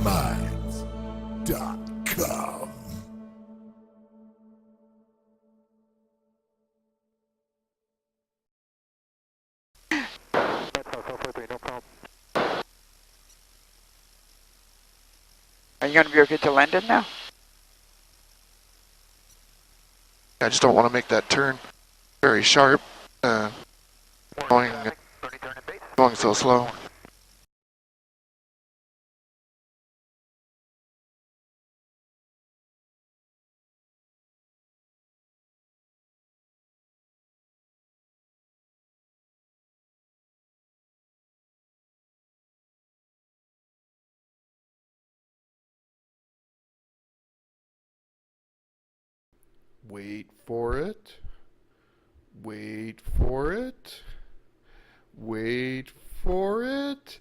BrickMinds.com. Are you going to be okay to London now? I just don't want to make that turn very sharp, going so slow. Wait for it. Wait for it. Wait for it.